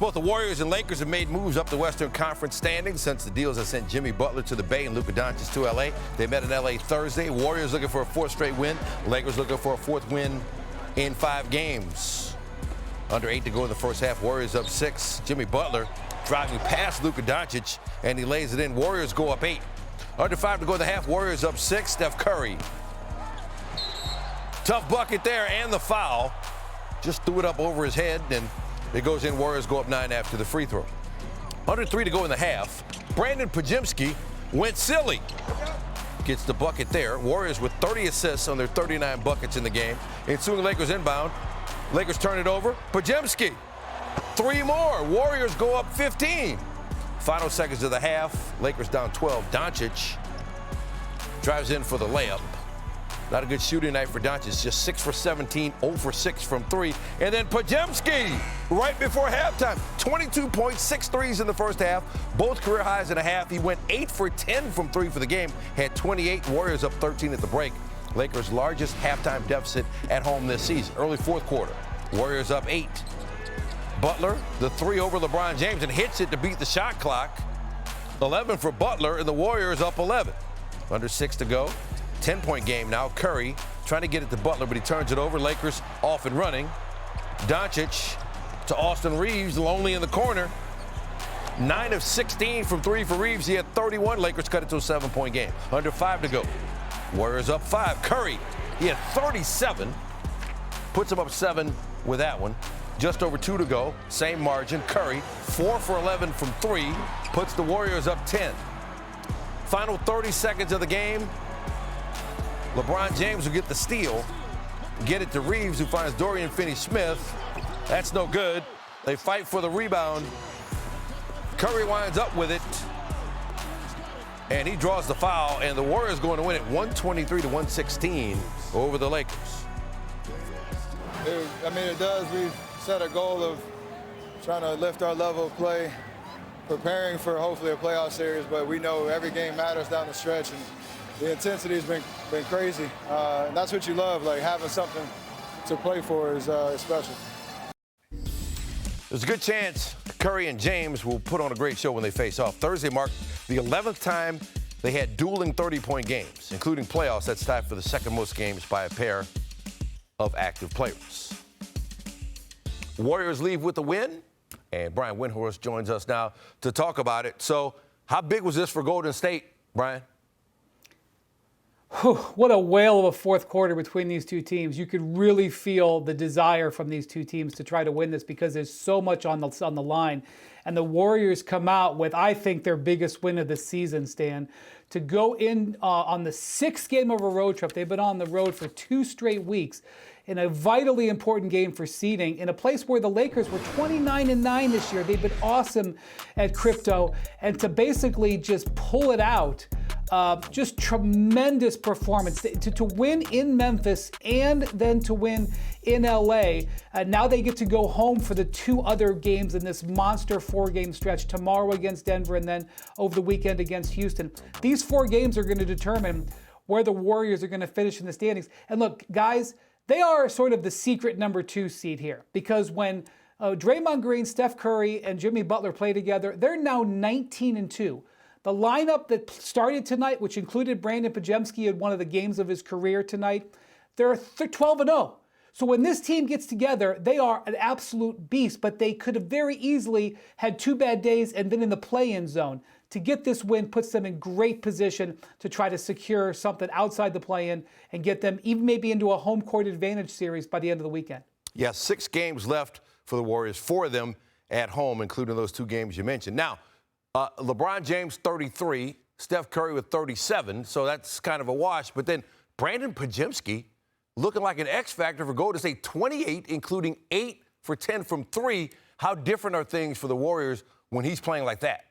Both the Warriors and Lakers have made moves up the Western Conference standings since the deals that sent Jimmy Butler to the Bay and Luka Doncic to L.A. They met in L.A. Thursday. Warriors looking for a fourth straight win. Lakers looking for a fourth win in 5 games. Under 8 to go in the first half. Warriors up 6. Jimmy Butler driving past Luka Doncic, and he lays it in. Warriors go up 8. Under 5 to go in the half. Warriors up 6. Steph Curry. Tough bucket there, and the foul. Just threw it up over his head, and it goes in. Warriors go up 9 after the free throw. Under 3 to go in the half. Brandon Pajimski went silly. Gets the bucket there. Warriors with 30 assists on their 39 buckets in the game. Ensuing Lakers inbound. Lakers turn it over. Pajimski. 3 more. Warriors go up 15. Final seconds of the half. Lakers down 12. Doncic drives in for the layup. Not a good shooting night for Doncic. Just 6 for 17, 0 for 6 from 3. And then Pajimski right before halftime. 22 points, 6 threes in the first half. Both career highs in a half. He went 8 for 10 from 3 for the game. Had 28. Warriors up 13 at the break. Lakers' largest halftime deficit at home this season. Early fourth quarter. Warriors up 8. Butler, the 3 over LeBron James, and hits it to beat the shot clock. 11 for Butler, and the Warriors up 11. Under 6 to go. 10-point game now. Curry trying to get it to Butler, but he turns it over. Lakers off and running. Doncic to Austin Reeves, lonely in the corner. 9 of 16 from 3 for Reeves. He had 31. Lakers cut it to a 7-point game. Under 5 to go. Warriors up 5. Curry, he had 37. Puts him up 7 with that one. Just over 2 to go. Same margin. Curry, 4 for 11 from 3. Puts the Warriors up 10. Final 30 seconds of the game. LeBron James will get the steal. Get it to Reeves, who finds Dorian Finney-Smith. That's no good. They fight for the rebound. Curry winds up with it. And he draws the foul, and the Warriors going to win it 123 to 116 over the Lakers. It does. We've set a goal of trying to lift our level of play, preparing for hopefully a playoff series, but we know every game matters down the stretch, and the intensity has been crazy. And that's what you love, like having something to play for is special. There's a good chance Curry and James will put on a great show when they face off. Thursday marked the 11th time they had dueling 30-point games, including playoffs. That's tied for the second most games by a pair of active players. Warriors leave with a win, and Brian Windhorst joins us now to talk about it. So how big was this for Golden State, Brian? What a whale of a fourth quarter between these two teams. You could really feel the desire from these two teams to try to win this because there's so much on the line. And the Warriors come out with, I think, their biggest win of the season, Stan, to go in on the 6th game of a road trip. They've been on the road for 2 straight weeks in a vitally important game for seeding in a place where the Lakers were 29-9 this year. They've been awesome at crypto. And to basically just pull it out, just tremendous performance. To win in Memphis and then to win in LA. Now they get to go home for the 2 other games in this monster 4-game stretch. Tomorrow against Denver and then over the weekend against Houston. These 4 games are going to determine where the Warriors are going to finish in the standings. And look, guys, they are sort of the secret number 2 seed here because when Draymond Green, Steph Curry, and Jimmy Butler play together, they're now 19-2. The lineup that started tonight, which included Brandon Pajimski in one of the games of his career tonight, they're 12-0. So when this team gets together, they are an absolute beast, but they could have very easily had 2 bad days and been in the play-in zone. To get this win puts them in great position to try to secure something outside the play-in and get them even maybe into a home court advantage series by the end of the weekend. Yeah, 6 games left for the Warriors, 4 of them at home, including those 2 games you mentioned. Now, LeBron James, 33, Steph Curry with 37, so that's kind of a wash. But then Brandon Pajimski looking like an X factor for Golden State, 28, including 8 for 10 from 3. How different are things for the Warriors when he's playing like that?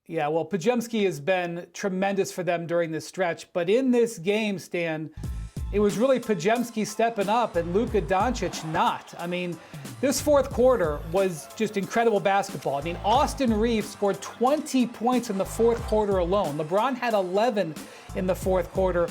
Yeah, well, Pajimski has been tremendous for them during this stretch. But in this game, Stan, it was really Pajimski stepping up and Luka Doncic not. I mean, this fourth quarter was just incredible basketball. I mean, Austin Reeves scored 20 points in the fourth quarter alone. LeBron had 11 in the fourth quarter.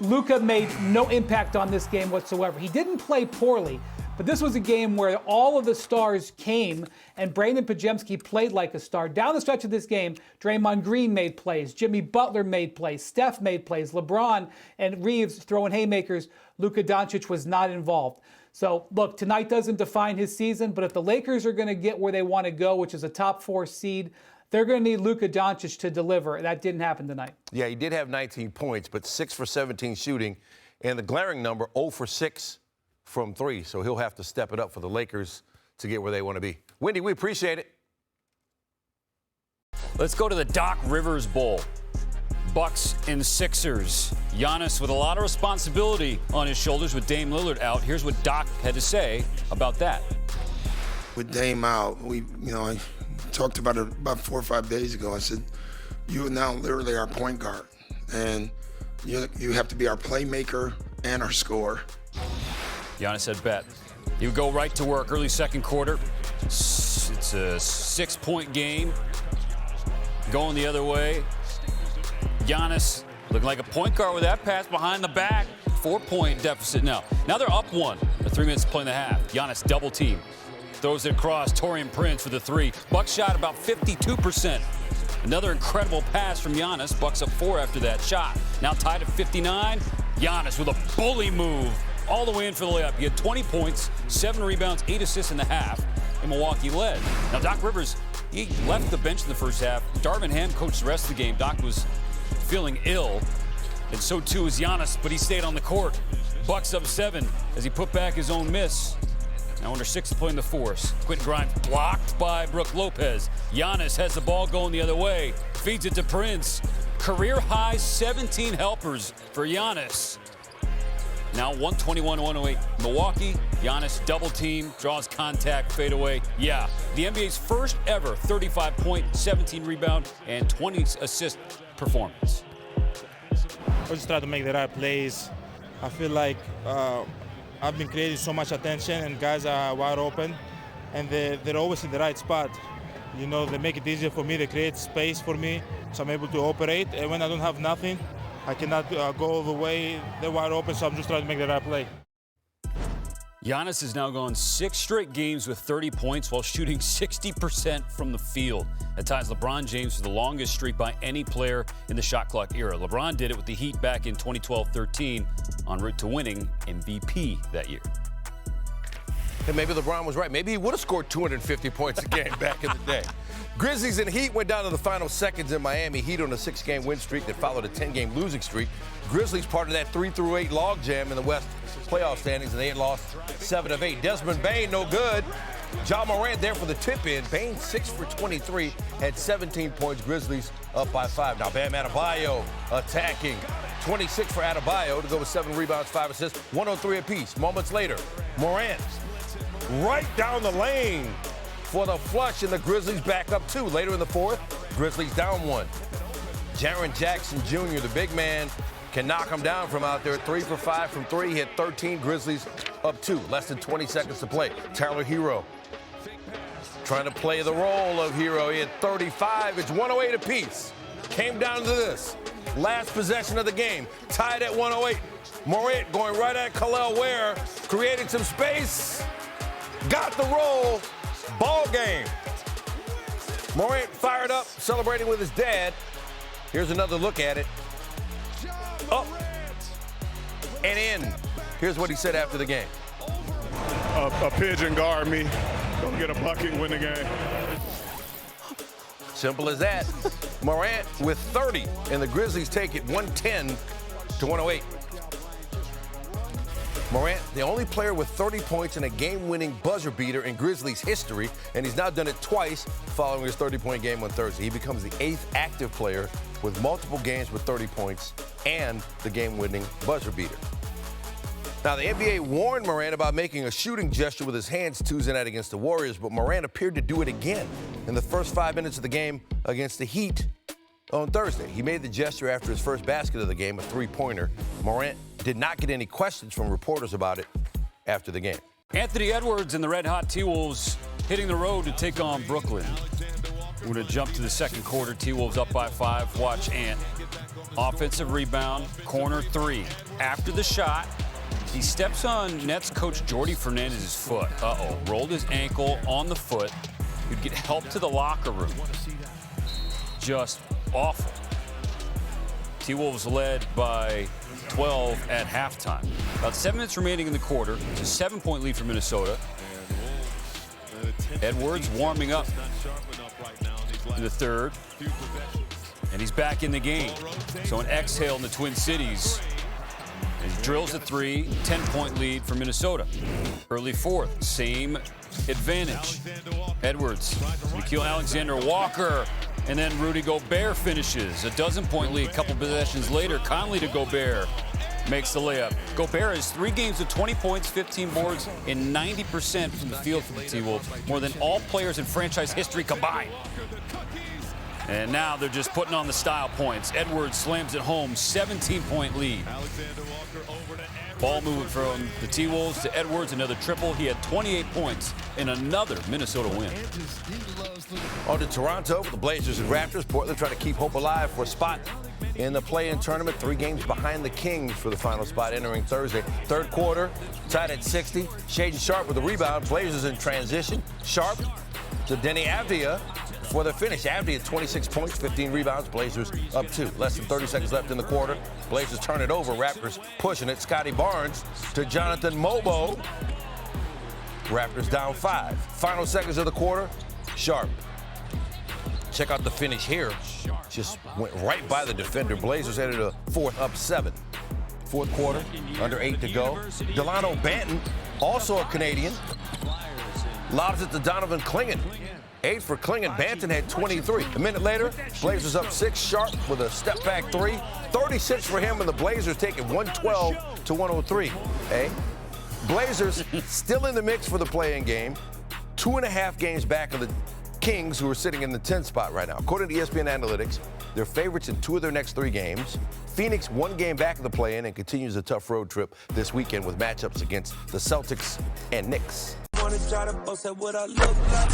Luka made no impact on this game whatsoever. He didn't play poorly, But this was a game where all of the stars came, and Brandon Podziemski played like a star. Down the stretch of this game, Draymond Green made plays, Jimmy Butler made plays, Steph made plays, LeBron and Reeves throwing haymakers. Luka Doncic was not involved. So, look, tonight doesn't define his season, but if the Lakers are going to get where they want to go, which is a top 4 seed, they're going to need Luka Doncic to deliver. That didn't happen tonight. Yeah, he did have 19 points, but 6 for 17 shooting, and the glaring number, 0 for 6 from 3. So he'll have to step it up for the Lakers to get where they want to be. Wendy, we appreciate it. Let's go to the Doc Rivers Bowl. Bucks and Sixers. Giannis with a lot of responsibility on his shoulders with Dame Lillard out. Here's what Doc had to say about that. With Dame out, I talked about it about 4 or 5 days ago. I said, you are now literally our point guard, and you have to be our playmaker and our scorer. Giannis said bet. He would go right to work early second quarter. It's a 6-point game. Going the other way. Giannis looking like a point guard with that pass behind the back. 4-point deficit now. Now they're up 1. 3 minutes to play in the half. Giannis double team. Throws it across. Taurean Prince for the 3. Bucks shot about 52%. Another incredible pass from Giannis. Bucks up 4 after that shot. Now tied at 59. Giannis with a bully move all the way in for the layup. He had 20 points, 7 rebounds, 8 assists in the half, and Milwaukee led. Now Doc Rivers, he left the bench in the first half. Darvin Ham coached the rest of the game. Doc was feeling ill, and so too was Giannis, but he stayed on the court. Bucks up 7 as he put back his own miss. Now under 6 to play in the fourth. Quentin Grimes blocked by Brook Lopez. Giannis has the ball going the other way. Feeds it to Prince. Career high 17 helpers for Giannis. Now 121-108. Milwaukee, Giannis double team, draws contact, fade away. Yeah, the NBA's first ever 35-point, 17 rebound, and 20 assist performance. I just try to make the right plays. I feel like I've been creating so much attention, and guys are wide open, and they're always in the right spot. They make it easier for me. They create space for me, so I'm able to operate. And when I don't have nothing, I cannot go all the way. They're wide open, so I'm just trying to make the right play. Giannis has now gone 6 straight games with 30 points while shooting 60% from the field. That ties LeBron James for the longest streak by any player in the shot clock era. LeBron did it with the Heat back in 2012-13, en route to winning MVP that year. And maybe LeBron was right. Maybe he would have scored 250 points a game back in the day. Grizzlies and Heat went down to the final seconds in Miami. Heat on a 6-game win streak that followed a 10-game losing streak. Grizzlies part of that 3-8 logjam in the West playoff standings, and they had lost 7 of 8. Desmond Bane, no good. Ja Morant there for the tip-in. Bane 6 for 23, had 17 points. Grizzlies up by 5. Now Bam Adebayo attacking. 26 for Adebayo to go with 7 rebounds, 5 assists, 103 apiece. Moments later, Morant right down the lane for the flush, and the Grizzlies back up 2. Later in the fourth, Grizzlies down 1. Jaren Jackson Jr., the big man, can knock him down from out there. 3 for 5 from 3. He had 13. Grizzlies up 2. Less than 20 seconds to play. Tyler Hero trying to play the role of Hero. He had 35. It's 108 apiece. Came down to this. Last possession of the game. Tied at 108. Morant going right at Khalil Ware, creating some space. Got the roll. Ball game. Morant fired up, celebrating with his dad. Here's another look at it. Up and in. Here's what he said after the game. A pigeon guard me. Go get a bucket, win the game. Simple as that. Morant with 30, and the Grizzlies take it 110-108. Morant, the only player with 30 points in a game-winning buzzer beater in Grizzlies history, and he's now done it twice following his 30-point game on Thursday. He becomes the 8th active player with multiple games with 30 points and the game-winning buzzer beater. Now, the NBA warned Morant about making a shooting gesture with his hands Tuesday night against the Warriors, but Morant appeared to do it again in the first 5 minutes of the game against the Heat on Thursday. He made the gesture after his first basket of the game, a three-pointer. Morant did not get any questions from reporters about it after the game. Anthony Edwards and the red-hot T-Wolves hitting the road to take on Brooklyn. We're going to jump to the second quarter. T-Wolves up by 5. Watch Ant. Offensive rebound, corner 3. After the shot, He steps on Nets coach Jordi Fernandez's foot. Uh-oh. Rolled his ankle on the foot. He'd get help to the locker room. Just awful. T-Wolves led by 12 at halftime. About 7 minutes remaining in the quarter. It's a 7-point lead for Minnesota. Edwards warming up in the third. And he's back in the game. So an exhale in the Twin Cities. And he drills a 3, 10-point lead for Minnesota. Early fourth, same advantage. Edwards, Nickeil Alexander-Walker, and then Rudy Gobert finishes. A 12-point lead a couple possessions later. Conley to Gobert makes the layup. Gobert has 3 games of 20 points, 15 boards, and 90% from the field for the T-Wolves, more than all players in franchise history combined. And now they're just putting on the style points. Edwards slams it home, 17-point lead. Ball moving from the T-Wolves to Edwards, another triple. He had 28 points in another Minnesota win. On to Toronto, the Blazers and Raptors. Portland trying to keep hope alive for a spot in the play-in tournament. 3 games behind the Kings for the final spot entering Thursday. Third quarter, tied at 60. Shaedon Sharpe with the rebound. Blazers in transition. Sharpe to Denny Avdia for the finish. Avdia 26 points, 15 rebounds. Blazers up 2. Less than 30 seconds left in the quarter. Blazers turn it over. Raptors pushing it. Scotty Barnes to Jonathan Mobo. Raptors down 5. Final seconds of the quarter. Sharpe. Check out the finish here. Just went right by the defender. Blazers headed to fourth, up 7. Fourth quarter, under 8 to go. Delano Banton, also a Canadian, lobs it to Donovan Clingan. 8 for Clingan. Banton had 23. A minute later, Blazers up 6. Sharpe with a step-back 3. 36 for him, and the Blazers take it 112 to 103. Hey, Blazers still in the mix for the play-in game. 2.5 games back of the Kings, who are sitting in the 10th spot right now. According to ESPN Analytics, they're favorites in 2 of their next 3 games. Phoenix 1 game back of the play-in and continues a tough road trip this weekend with matchups against the Celtics and Knicks. Wanna try to boast at what I look like.